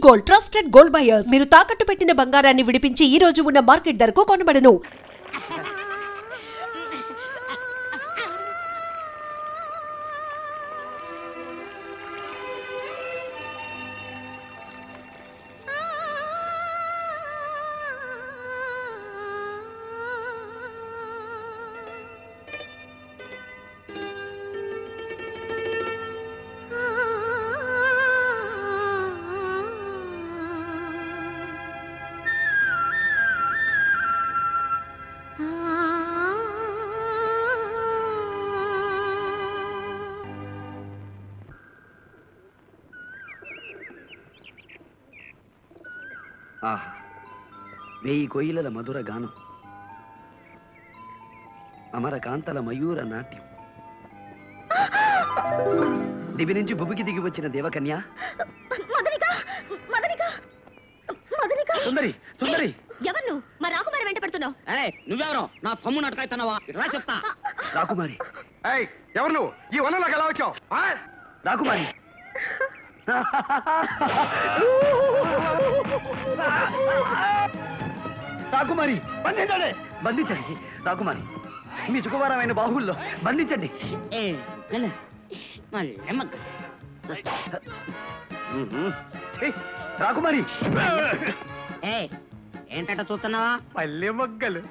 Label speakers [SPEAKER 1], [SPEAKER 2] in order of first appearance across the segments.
[SPEAKER 1] Gold, trusted gold buyers. మీరు తాకట్టు పెట్టిన బంగారాన్ని విడిపించి ఈ రోజు ఉన్న మార్కెట్ ధరకు కొనబడను.
[SPEAKER 2] ఆహా, 1000 కోయిలల మధుర గానం, అమరకాంతల మయూర నాట్యం, దివి నుంచి భూమికి దిగి వచ్చిన దేవకన్య సుందరి. సుందరి
[SPEAKER 3] ఎవరు? మా రాకుమారి వెంట పడుతున్నావు?
[SPEAKER 2] నువ్వెవరో నా తమ్ముడు అటకాయితున్నావా? రా చెప్తా. రాకుమారి.
[SPEAKER 4] ఎవరు నువ్వు? ఈ వనంలోకి ఎలా వచ్చావు?
[SPEAKER 2] రాకుమారి. రాకుమారి బంధించండి. బంధించండి రాకుమారి. మీ సుకుమారమైన బాహుల్లో బంధించండి. రాకుమారి.
[SPEAKER 3] ఏంటంట చూస్తున్నావా?
[SPEAKER 4] పల్లె మొగ్గలు.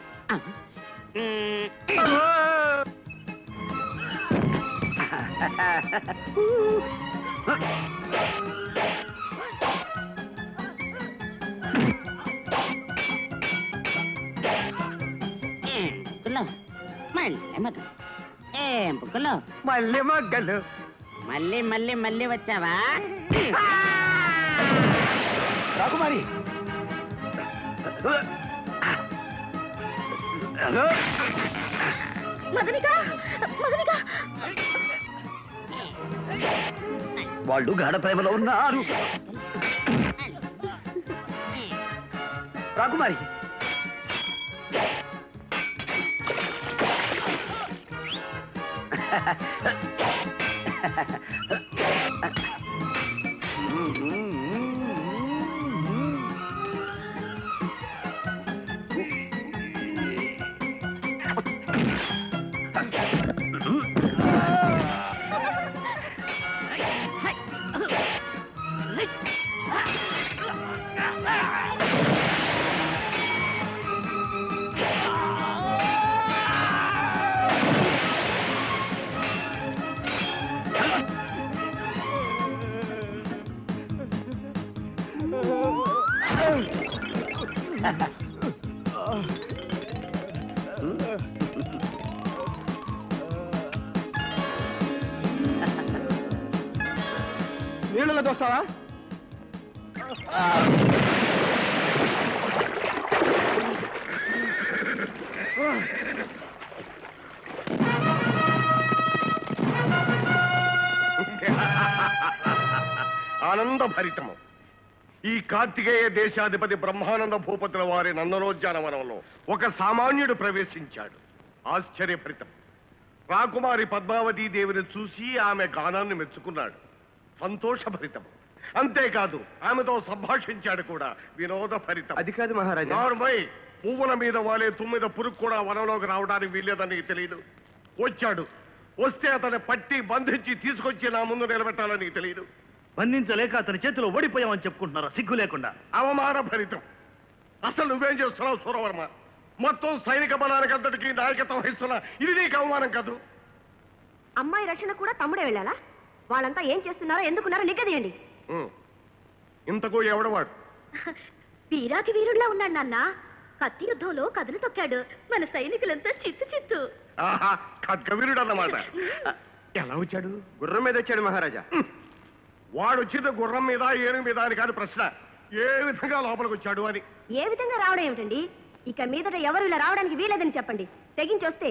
[SPEAKER 4] మల్లె మొగ్గలు.
[SPEAKER 3] మళ్ళీ మళ్ళీ మళ్ళీ వచ్చావా?
[SPEAKER 2] రాకుమారి. వాళ్ళు గాఢ ప్రేమలో ఉన్నారు. రాకుమారి.
[SPEAKER 4] నీళ్ళలో దోస్తావా? ఆనందభరితము. ఈ కార్తికేయ దేశాధిపతి బ్రహ్మానంద భూపతుల వారి నందనోద్యానవనంలో ఒక సామాన్యుడు ప్రవేశించాడు. ఆశ్చర్యభరితం. రాకుమారి పద్మావతీ దేవిని చూసి ఆమె గానాన్ని మెచ్చుకున్నాడు. సంతోషభరితం. అంతేకాదు ఆమెతో సంభాషించాడు కూడా. వినోదభరితం.
[SPEAKER 5] అది కాదు మహారాజా.
[SPEAKER 4] నార్మల్ పువ్వుల మీద వాలే తుమ్మిద పురుగు కూడా వనంలోకి రావడానికి వీల్లేదని నీకు తెలియదు. వచ్చాడు. వస్తే అతన్ని పట్టి బంధించి తీసుకొచ్చి నా ముందు నిలబెట్టాలని నీకు తెలియదు.
[SPEAKER 5] బంధించలేక అతని చేతిలో ఓడిపోయామని చెప్పుకుంటున్నారా సిగ్గు లేకుండా?
[SPEAKER 4] అవమాన భరితం. అసలు నువ్వేం చేస్తున్నావు సూరవర్మ? మొత్తం సైనిక బలానికి అంతటికి నాయకత్వం వహిస్తున్నా. ఇది నీకు అవమానం కాదు?
[SPEAKER 3] అమ్మాయి రక్షణ కూడా తమ్ముడే వెళ్ళాలా? వాళ్ళంతా ఏం చేస్తున్నారో ఎందుకున్నారో నిగ్గదీయండి.
[SPEAKER 4] ఇంతకు ఎవడవాడు?
[SPEAKER 3] వీరాకి వీరుడిలా ఉన్నాడు నాన్న. కత్తి యుద్ధంలో కథలు తొక్కాడు. మన సైనికులంతా చిత్తు చిత్తు.
[SPEAKER 4] ఖడ్గవీరుడు అన్నమాట. ఎలా వచ్చాడు?
[SPEAKER 5] గుర్రం మీద వచ్చాడు మహారాజా.
[SPEAKER 4] వాడు వచ్చింది గుర్రం మీద ఏనుగు మీద అని కాదు ప్రశ్న. ఏ విధంగా లోపలికి వచ్చాడు అని.
[SPEAKER 3] ఏ విధంగా రావడం ఏమిటండి? ఇక మీదట ఎవరు ఇలా రావడానికి వీలేదని చెప్పండి. తెగించొస్తే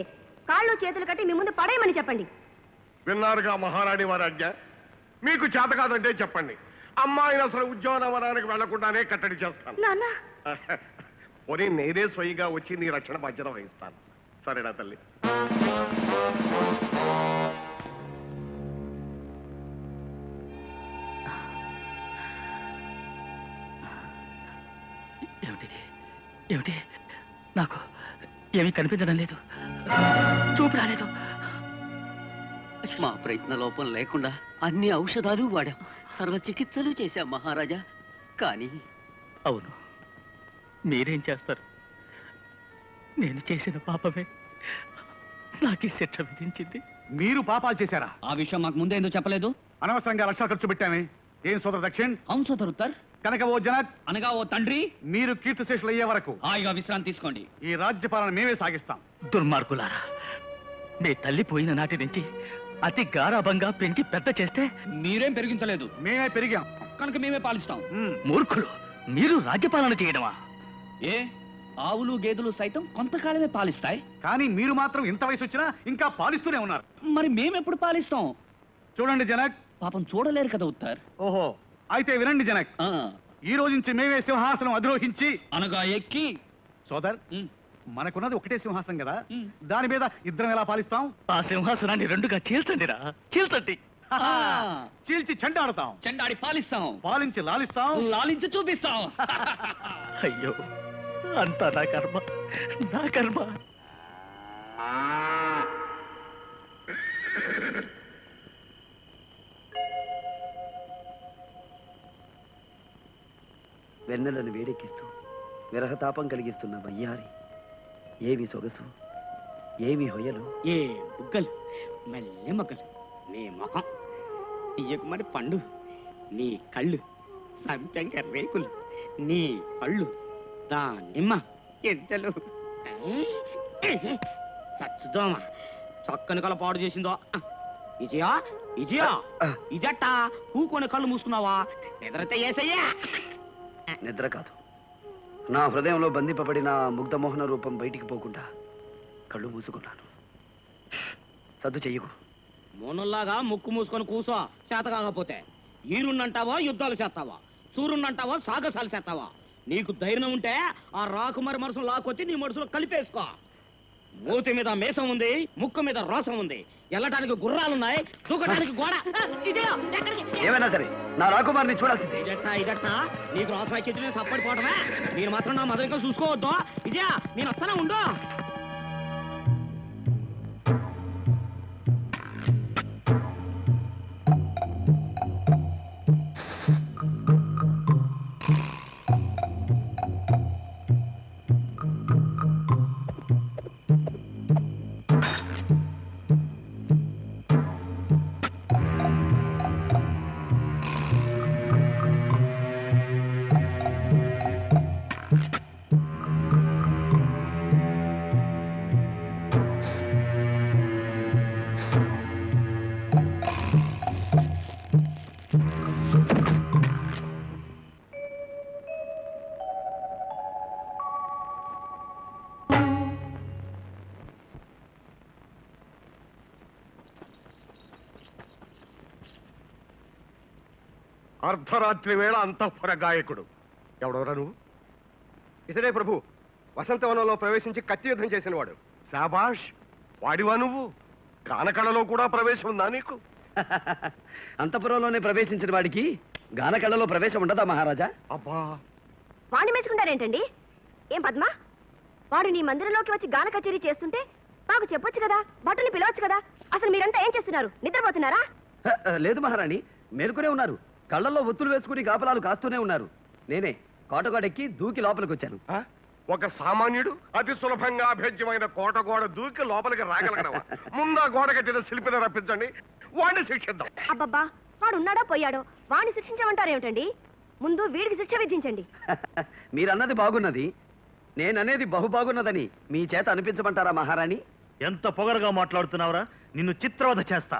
[SPEAKER 3] కాళ్ళు చేతులు కట్టి మీ ముందు పడేయమని చెప్పండి.
[SPEAKER 4] విన్నారుగా మహారాణి వారి ఆజ్ఞ. మీకు చేత కాదంటే చెప్పండి. అమ్మాయిని అసలు ఉద్యానవనానికి వెళ్లకుండానే కట్టడి చేస్తాను.
[SPEAKER 3] నాన్న
[SPEAKER 4] పోనీ నేనే స్వయంగా వచ్చి నీ రక్షణ బాధ్యత వహిస్తాను. సరేనా తల్లి?
[SPEAKER 5] ఏమిటి ఏమిటి నాకు ఏమీ కనిపించడం లేదు, చూపు రాలేదు.
[SPEAKER 2] మా ప్రయత్న లోపం లేకుండా అన్ని ఔషధాలు వాడాం, సర్వ చికిత్సలు చేశాం మహారాజా. కానీ
[SPEAKER 5] అవును, మీరేం చేస్తారు? నేను చేసిన పాపమే నాకు ఈ శిక్ష విధించింది.
[SPEAKER 6] మీరు పాపాలు చేశారా?
[SPEAKER 2] ఆ విషయం మాకు ముందే ఎందుకు చెప్పలేదు?
[SPEAKER 6] అనవసరంగా లక్షలు ఖర్చు పెట్టామే. ఏం సోదర దక్షిణ్?
[SPEAKER 2] అవును సోదరుత్తర్.
[SPEAKER 6] కనుక ఓ జనక్,
[SPEAKER 2] అనగా ఓ తండ్రి,
[SPEAKER 6] మీరు కీర్తిశేషులు అయ్యే వరకు
[SPEAKER 2] హాయిగా విశ్రాంతి తీసుకోండి.
[SPEAKER 6] ఈ రాజ్యపాలన మేమే సాగిస్తాం.
[SPEAKER 5] దుర్మార్గులారా, మీ తల్లి పోయిన నాటి నుంచి అతి గారాభంగా పెంచి పెద్ద చేస్తే
[SPEAKER 2] మీరేం పెరిగించలేదు,
[SPEAKER 6] మేమే పెరిగాం
[SPEAKER 2] కనుక మేమే పాలిస్తాం.
[SPEAKER 5] మూర్ఖులు, మీరు రాజ్యపాలన చేయడమా?
[SPEAKER 2] ఏ ఆవులు గేదెలు సైతం కొంతకాలమే పాలిస్తాయి,
[SPEAKER 6] కానీ మీరు మాత్రం ఇంత వయసు వచ్చినా ఇంకా పాలిస్తూనే ఉన్నారు.
[SPEAKER 2] మరి మేమెప్పుడు పాలిస్తాం?
[SPEAKER 6] చూడండి జనక్.
[SPEAKER 2] పాపం చూడలేరు కదా ఉత్తర్.
[SPEAKER 6] ఓహో, అయితే వినండి జనక్. ఈ రోజు నుంచి మేమే సింహాసనం అధిరోహించి
[SPEAKER 2] అనగా ఎక్కి.
[SPEAKER 6] సోదర్, మనకున్నది ఒకటే సింహాసనం కదా,
[SPEAKER 2] మ్.
[SPEAKER 6] దాని మీద ఇద్దరం ఎలా పాలిస్తాం?
[SPEAKER 5] ఆ సింహాసనాన్ని రెండుగా చీల్చండిరా, చీల్చండి.
[SPEAKER 6] చీల్చి చెండాడుతాం,
[SPEAKER 2] చెండాడి పాలిస్తాం,
[SPEAKER 6] పాలించి లాలిస్తాం,
[SPEAKER 2] లాలించి చూపిస్తాం.
[SPEAKER 5] అయ్యో, అంతా నా కర్మ, నా కర్మ.
[SPEAKER 7] వెన్నెలను వేడెక్కిస్తూ విరహతాపం కలిగిస్తున్న వయ్యారి, ఏమి సొగసు, ఏమి హొయలు.
[SPEAKER 2] ఏ బుగ్గలు, మెల్లె మొగ్గలు, నీ ముఖం, తీయకుమడి పండు, నీ కళ్ళు, సంపెంగ రేకులు, నీ పళ్ళు, దానిమ్మ ఎంతలు, సచ్చుదోమ చక్కని కల పాడు చేసిందో. విజయా విజయా, ఇదట్ట పూకొని కళ్ళు మూసుకున్నావా? నిద్రతే ఏసయ్యా.
[SPEAKER 7] నిద్ర కాదు, నా హృదయంలో బంధింపబడిన ముగ్ధమోహన రూపం బయటికి పోకుండా కళ్ళు మూసుకున్నాను. సద్దు చెయ్యకు.
[SPEAKER 2] మోనుల్లాగా ముక్కు మూసుకొని కూసో, చేత కాకపోతే. ఈరున్నంటావా యుద్ధాలు చేస్తావా, సూర్యున్నంటావా సాగసాలు చేస్తావా? నీకు ధైర్యం ఉంటే ఆ రాకుమారి మనసును లాక్కొచ్చి నీ మనసులో కలిపేసుకో. మూతి మీద మేసం ఉంది, ముక్కు మీద రోసం ఉంది, వెళ్ళటానికి గుర్రాలున్నాయి, దూకడానికి గోడ.
[SPEAKER 7] ఏమైనా సరే నా రాకుమారిని చూడాల్సిందే.
[SPEAKER 2] ఇదట్టా నీకు రోసం చెట్టు సప్పడిపోవటమే. మీరు మాత్రం నా మదరిక చూసుకోవద్దు. ఇదే నేను వస్తానే ఉండు.
[SPEAKER 4] అర్ధరాత్రి వేళ అంతఃపుర గాయకుడు ఎవడెవరా నువ్వు?
[SPEAKER 8] ఇతడే ప్రభు, వసంతవనంలో ప్రవేశించి కత్తి యుద్ధం చేసిన వాడు.
[SPEAKER 4] శాబాష్, వాడివా నువ్వు? గానకళలో కూడా ప్రవేశం ఉందా నీకు?
[SPEAKER 7] అంతఃపురంలోనే ప్రవేశించిన వాడికి గానకళలో ప్రవేశం ఉండదా మహారాజా?
[SPEAKER 4] అబ్బా,
[SPEAKER 3] వాణ్ణి మెచ్చుకుంటారేంటండి? ఏం పద్మ, వాడు నీ మందిరంలోకి వచ్చి గాన కచేరీ చేస్తుంటే మాకు చెప్పొచ్చు కదా, భటుల్ని పిలవచ్చు కదా. అసలు మీరంతా ఏం చేస్తున్నారు? నిద్రపోతున్నారా?
[SPEAKER 7] లేదు మహారాణి, మేలుకునే ఉన్నారు. కళ్ళల్లో ఒత్తులు వేసుకుని కాపలాలు కాస్తూనే ఉన్నారు. నేనే కోటగోడెక్కి దూకి లోపలికి వచ్చాను.
[SPEAKER 4] ఒక సామాన్యుడు అతి సులభంగా అభేద్యమైన కోటగోడ దూకి లోపలికి రాగలగడవా? ముందా గోడ కట్టిన శిల్పిని రప్పించండి, వాడిని శిక్షిద్దాం.
[SPEAKER 3] అబ్బబ్బా, వాడు ఉన్నాడో పోయాడో, వాడిని శిక్షించమంటారేమిటండి? ముందు వీడికి శిక్ష విధించండి.
[SPEAKER 7] మీరన్నది బాగున్నది, నేననేది బహు బాగున్నదని మీ చేత అనిపించమంటారా మహారాణి?
[SPEAKER 5] ఎంత పొగరుగా మాట్లాడుతున్నావురా, నిన్ను చిత్రవధ చేస్తా.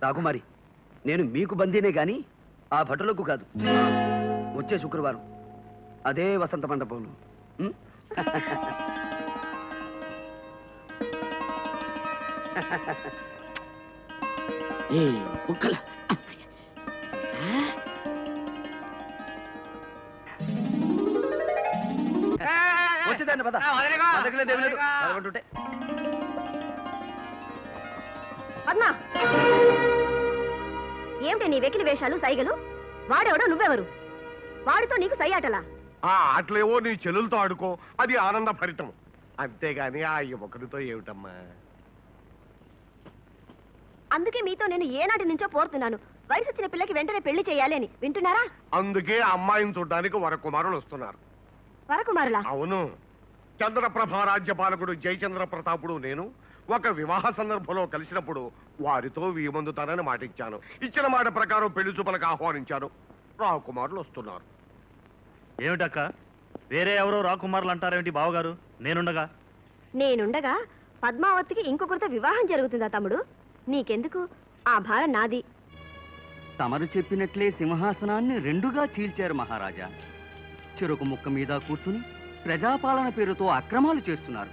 [SPEAKER 7] రాకుమారి, నేను మీకు బందీనే గాని ఆ భటులకు కాదు. వచ్చే శుక్రవారం అదే వసంత మండపంలో. ఉం?
[SPEAKER 2] ఏ కుక్కల
[SPEAKER 7] వచ్చేదాన్ని పద. మన దగ్గర లేదు, ఏమీ లేదు. పదకొంటుంటే.
[SPEAKER 3] పద్మ, ఏమిటి నీ వెకిలి వేషాలు, సైగలు? వాడెవడో, నువ్వెవరు? వాడితో నీకు సయ్యాటలా?
[SPEAKER 4] ఆ ఆటలేవో నీ చెల్లెలతో ఆడుకో, అది ఆనంద ఫలితం. అంతేగాని ఆ యువకుడితో ఏమిటమ్మా?
[SPEAKER 3] అందుకే మీతో నేను ఏనాటి నుంచో పోరుతున్నాను. వయసు వచ్చిన పిల్లకి వెంటనే పెళ్లి చేయాలి అని. వింటున్నారా?
[SPEAKER 4] అందుకే అమ్మాయిని చూడడానికి వరకుమారులు వస్తున్నారు.
[SPEAKER 3] వరకుమారులా?
[SPEAKER 4] అవును. చంద్రప్రభ రాజ్యపాలకుడు జయచంద్ర ప్రతాపుడు నేను ఒక వివాహ సందర్భంలో కలిసినప్పుడు వారితో వీమందుతానని మాటిచ్చాను. ఇచ్చిన మాట ప్రకారం పెళ్లి చూపులకు ఆహ్వానించాను. రాకుమారులు వస్తున్నారు.
[SPEAKER 6] ఏమిటక్క, వేరే ఎవరో రాకుమారులు అంటారేమిటి బావగారు?
[SPEAKER 3] నేనుండగా పద్మావతికి ఇంకొకరితో వివాహం జరుగుతుందా తమ్ముడు? నీకెందుకు? ఆ భారం నాది.
[SPEAKER 7] తమరు చెప్పినట్లే సింహాసనాన్ని రెండుగా చీల్చారు మహారాజా. చెరుకు ముక్క మీద కూర్చుని ప్రజాపాలన పేరుతో అక్రమాలు చేస్తున్నారు.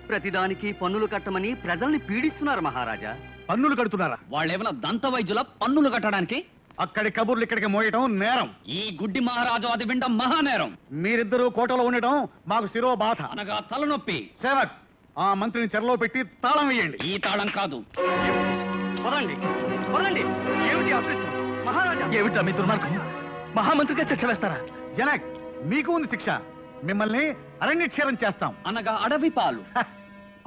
[SPEAKER 7] ప్రతిదానికి పన్నులు కట్టమని ప్రజల్ని పీడిస్తున్నారు మహారాజా.
[SPEAKER 6] పన్నులు కడుతున్నారా?
[SPEAKER 5] వాళ్ళేమైనా దంత వైద్యుల పన్నులు కట్టడానికి?
[SPEAKER 6] అక్కడి కబుర్లు ఇక్కడికి మోయటం నేరం.
[SPEAKER 5] ఈ గుడ్డి మహారాజు అది వినడం మహానేరం.
[SPEAKER 6] మీరిద్దరూ కోటలో ఉండటం మాకు శిరో బాధ.
[SPEAKER 5] అనగా తలనొప్పి.
[SPEAKER 6] సేవక్, ఆ మంత్రిని చెరలో పెట్టి తాళం వేయండి.
[SPEAKER 5] ఈ తాళం కాదు.
[SPEAKER 7] వదండి, వదండి. ఏమిటి అదృష్టం మహారాజా?
[SPEAKER 5] ఏమిటా మీ దుర్మార్గం? మహామంత్రిగా శిక్ష వేస్తారా?
[SPEAKER 6] జనక్, మీకు ఉంది శిక్ష. మిమ్మల్ని అరణ్యక్షేరం చేస్తాం.
[SPEAKER 5] అనగా అడవి పాలు.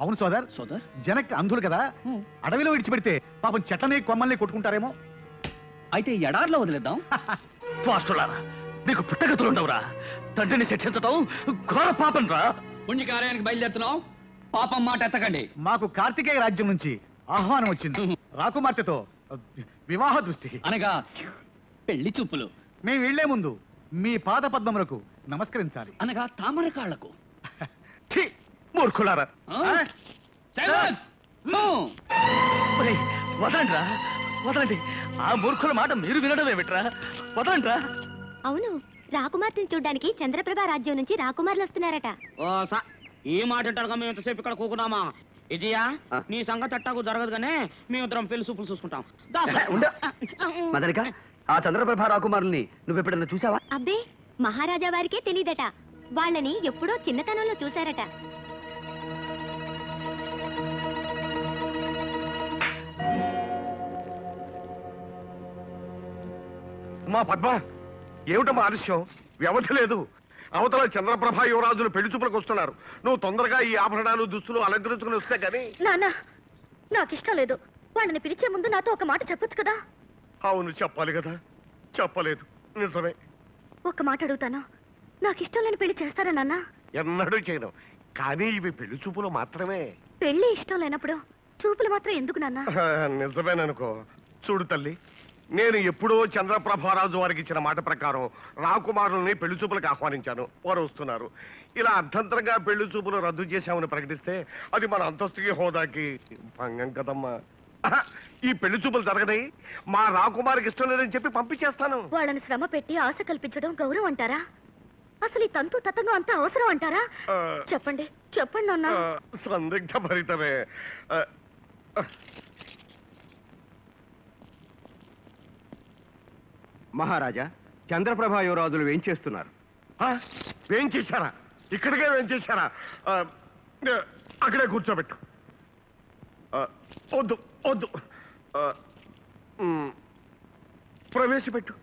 [SPEAKER 6] అవును సోదర్.
[SPEAKER 5] సోదర్,
[SPEAKER 6] జనక్ అంధులు కదా, అడవిలో విడిచిపెడితే పాపం చెట్లని కొమ్మల్ని కొట్టుకుంటారేమో.
[SPEAKER 5] అయితే ఎడార్లో వదిలేద్దాం. పాస్టులారా, నీకు పుట్టగతులుండవురా. తండ్రిని శిక్షించటం ఘోర పాపం రా. పుణ్యకార్యానికి బయలుదేరుతున్నాం. పాపం మాట ఎత్తకండి.
[SPEAKER 6] మాకు కార్తికేయ రాజ్యం నుంచి ఆహ్వానం వచ్చింది. రాకుమార్తెతో వివాహ దృష్టి.
[SPEAKER 5] అనగా పెళ్లి చూపులు.
[SPEAKER 6] మేము వెళ్లే ముందు మీ పాద పద్మములకు నమస్కరించాలి.
[SPEAKER 5] అనగా తామర కాళ్లకు.
[SPEAKER 6] ఛీ, మూర్ఖులారా.
[SPEAKER 5] వదలండి రా, వదలండి. ఆ మూర్ఖుల మాట మీరు వినడం ఏమిట్రా? వదలండి రా.
[SPEAKER 3] అవును, రాకుమార్తెని చూడ్డానికి చంద్రప్రభ రాజ్యం నుంచి రాకుమారులు వస్తున్నారట.
[SPEAKER 2] ఈ మాట అంటారుగా మేము ఎంతసేపు ఇక్కడ కూకున్నామా? విజయ, నీ సంగతి అట్టాకు జరగదు గానే మేమిద్దరం పెళ్లి చూపులు చూసుకుంటాం.
[SPEAKER 7] మదనిక, ఆ చంద్రప్రభ రాకుమారుల్ని నువ్వెప్పుడన్నా చూసావా?
[SPEAKER 3] అబ్బే, మహారాజా వారికే తెలీదట. వాళ్ళని ఎప్పుడో చిన్నతనంలో చూశారట.
[SPEAKER 4] మా పద్మ, ఏమిటమ్మా ఆలస్యం? వ్యవధి లేదు. అవతల చంద్రప్రభ యువరాజులు పెళ్లి చూపులకు వస్తున్నారు. నువ్వు తొందరగా ఈ ఆభరణాలు దుస్తులు అలంకరించుకుని వస్తే గానీ.
[SPEAKER 3] నాన్న, నాకిష్టం లేదు. వాళ్ళని పిలిచే ముందు నాతో ఒక మాట చెప్పొచ్చు కదా.
[SPEAKER 4] అవును, చెప్పాలి కదా. చెప్పలేదు. నిజమే.
[SPEAKER 3] ఒక్క మాట అడుగుతాను, నాకిష్టం లేని పెళ్లి చేస్తారా నాన్న?
[SPEAKER 4] ఎన్నడూ చేయను. కానీ ఇవి పెళ్లి చూపులు మాత్రమే.
[SPEAKER 3] పెళ్లి ఇష్టం లేనప్పుడు చూపులు మాత్రం ఎందుకు నాన్న?
[SPEAKER 4] నిజమేననుకో. చూడు తల్లి, నేను ఎప్పుడో చంద్రప్రభారాజు వారికి ఇచ్చిన మాట ప్రకారం రాకుమారుల్ని పెళ్లి చూపులకు ఆహ్వానించాను. వారు వస్తున్నారు. ఇలా అర్ధంతరంగా పెళ్లి చూపులు రద్దు చేశామని ప్రకటిస్తే అది మన అంతస్తుకి హోదాకి భంగం కదమ్మా. ఈ పెళ్లి చూపులు జరగదై మా రాకుమారికి ఇష్టం లేదని చెప్పి పంపించేస్తాను.
[SPEAKER 3] వాళ్ళని శ్రమ పెట్టి ఆశ కల్పించడం గౌరవం అంటారా? అసలు ఈ తంతు తతంగం అంతా అవసరం అంటారా? చెప్పండి, చెప్పండి నాన్న.
[SPEAKER 4] సందిగ్ధ భరితమే.
[SPEAKER 8] మహారాజా, చంద్రప్రభ యువరాజులు ఏం చేస్తున్నారు?
[SPEAKER 4] ఏం చేశారా? ఇక్కడికే ఏం చేశారా? అక్కడే కూర్చోబెట్టు. వద్దు వద్దు, ప్రవేశపెట్టు.